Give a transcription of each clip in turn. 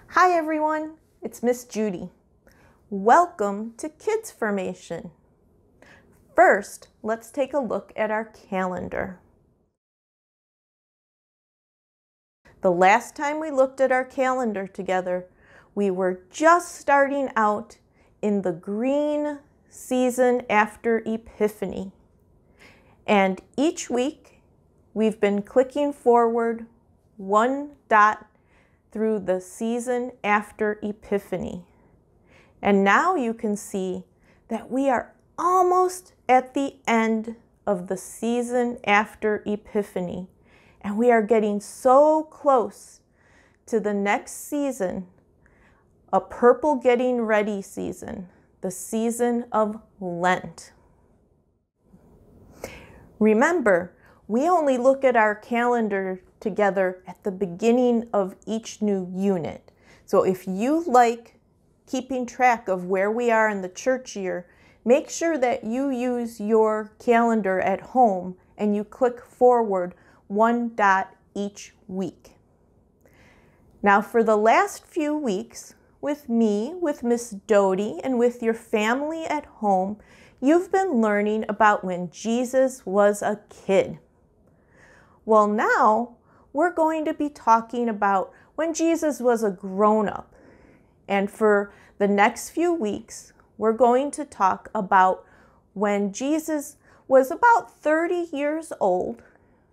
Hi everyone, it's Miss Judy. Welcome to Kids Formation. First, let's take a look at our calendar. The last time we looked at our calendar together, we were just starting out in the green season after Epiphany. And each week, we've been clicking forward one dot through the season after Epiphany. And now you can see that we are almost at the end of the season after Epiphany. And we are getting so close to the next season, a purple getting ready season, the season of Lent. Remember, we only look at our calendar together at the beginning of each new unit. So if you like keeping track of where we are in the church year, make sure that you use your calendar at home and you click forward one dot each week. Now for the last few weeks, with me, with Miss Dodie, and with your family at home, you've been learning about when Jesus was a kid. Well, now we're going to be talking about when Jesus was a grown-up. And for the next few weeks, we're going to talk about when Jesus was about 30 years old.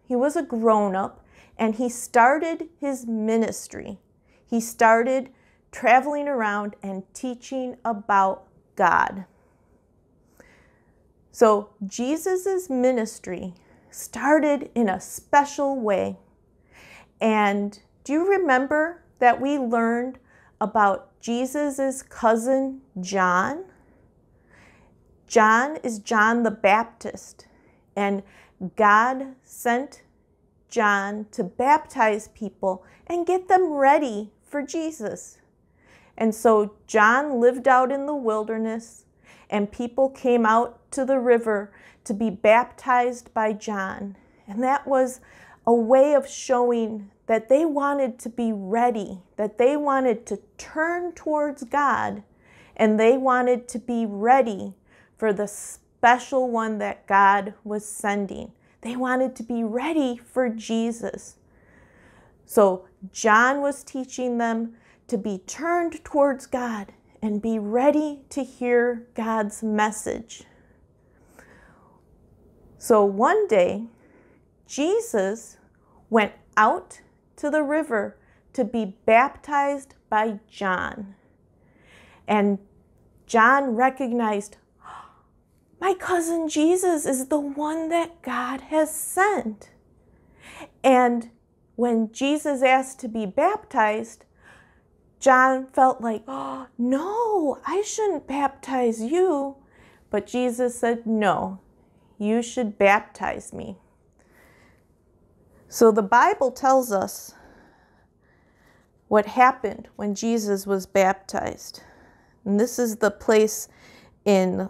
He was a grown-up and he started his ministry. He started traveling around and teaching about God. So Jesus's ministry started in a special way. And do you remember that we learned about Jesus's cousin John? John is John the Baptist, and God sent John to baptize people and get them ready for Jesus. And so John lived out in the wilderness, and people came out to the river to be baptized by John. And that was a way of showing that they wanted to be ready, that they wanted to turn towards God, and they wanted to be ready for the special one that God was sending. They wanted to be ready for Jesus. So John was teaching them to be turned towards God and be ready to hear God's message. So one day, Jesus went out to the river to be baptized by John. And John recognized, my cousin Jesus is the one that God has sent. And when Jesus asked to be baptized, John felt like, oh, no, I shouldn't baptize you. But Jesus said, no, you should baptize me. So the Bible tells us what happened when Jesus was baptized. And this is the place in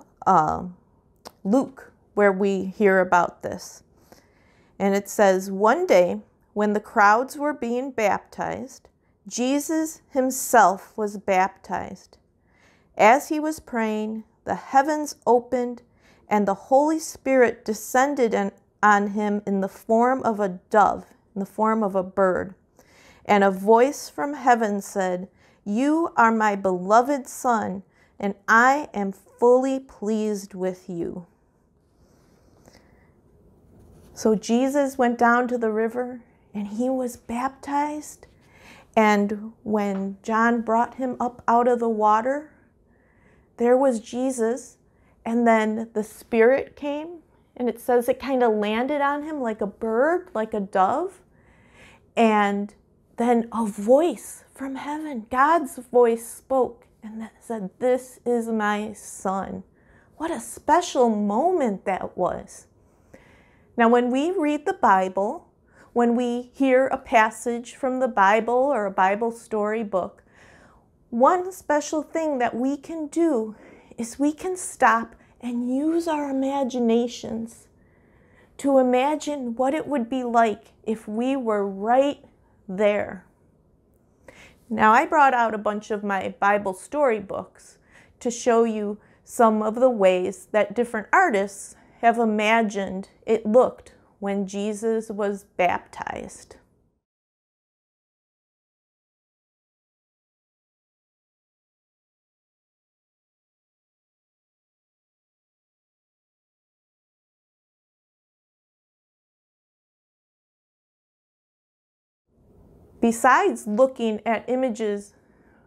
Luke where we hear about this. And it says, one day when the crowds were being baptized, Jesus himself was baptized. As he was praying, the heavens opened and the Holy Spirit descended on him in the form of a dove, in the form of a bird. And a voice from heaven said, you are my beloved Son, and I am fully pleased with you. So Jesus went down to the river and he was baptized. And when John brought him up out of the water, there was Jesus. And then the Spirit came, and it says it kind of landed on him like a bird, like a dove. And then a voice from heaven, God's voice spoke and that said, this is my Son. What a special moment that was. Now, when we read the Bible, when we hear a passage from the Bible or a Bible story book, one special thing that we can do is we can stop and use our imaginations to imagine what it would be like if we were right there. Now, I brought out a bunch of my Bible storybooks to show you some of the ways that different artists have imagined it looked when Jesus was baptized. Besides looking at images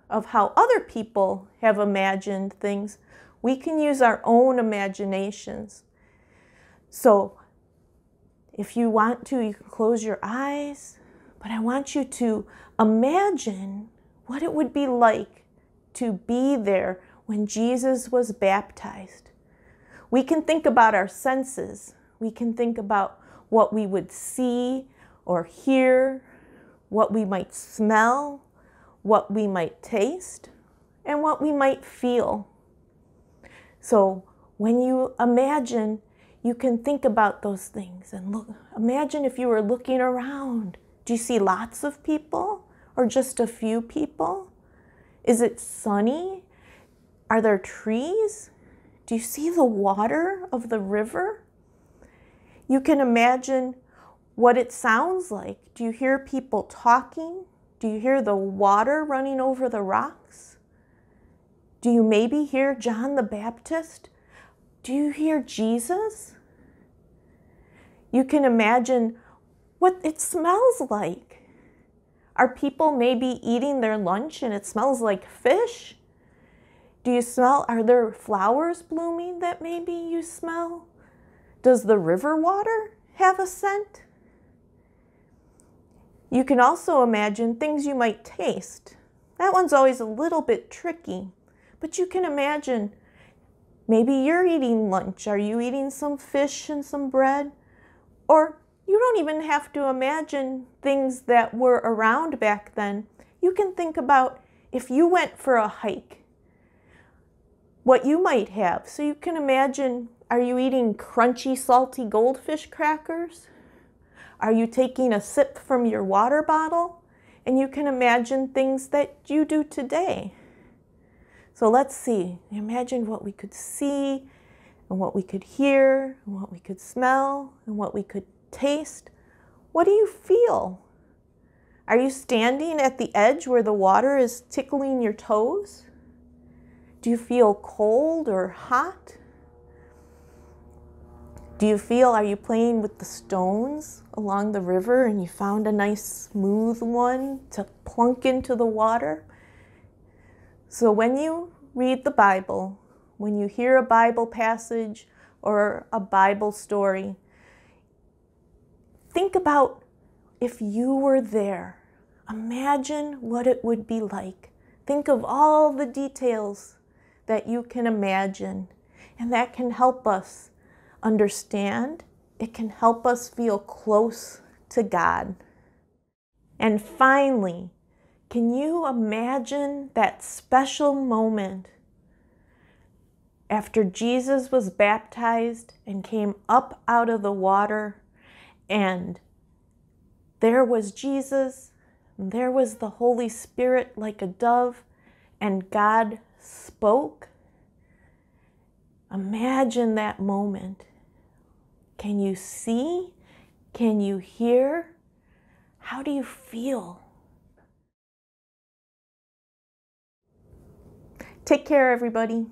of how other people have imagined things, we can use our own imaginations. So if you want to, you can close your eyes, but I want you to imagine what it would be like to be there when Jesus was baptized. We can think about our senses. We can think about what we would see or hear, what we might smell, what we might taste, and what we might feel. So when you imagine, you can think about those things and look. Imagine if you were looking around. Do you see lots of people or just a few people? Is it sunny? Are there trees? Do you see the water of the river? You can imagine what it sounds like. Do you hear people talking? Do you hear the water running over the rocks? Do you maybe hear John the Baptist? Do you hear Jesus? You can imagine what it smells like. Are people maybe eating their lunch and it smells like fish? Do you smell, are there flowers blooming that maybe you smell? Does the river water have a scent? You can also imagine things you might taste. That one's always a little bit tricky, but you can imagine maybe you're eating lunch. Are you eating some fish and some bread? Or you don't even have to imagine things that were around back then. You can think about if you went for a hike, what you might have. So you can imagine, are you eating crunchy, salty goldfish crackers? Are you taking a sip from your water bottle? And you can imagine things that you do today. So let's see. Imagine what we could see and what we could hear and what we could smell and what we could taste. What do you feel? Are you standing at the edge where the water is tickling your toes? Do you feel cold or hot? Do you feel, are you playing with the stones along the river and you found a nice smooth one to plunk into the water? So when you read the Bible, when you hear a Bible passage or a Bible story, think about if you were there. Imagine what it would be like. Think of all the details that you can imagine, and that can help us understand. It can help us feel close to God. And finally, can you imagine that special moment after Jesus was baptized and came up out of the water, and there was Jesus, and there was the Holy Spirit like a dove, and God spoke? Imagine that moment. Can you see? Can you hear? How do you feel? Take care, everybody.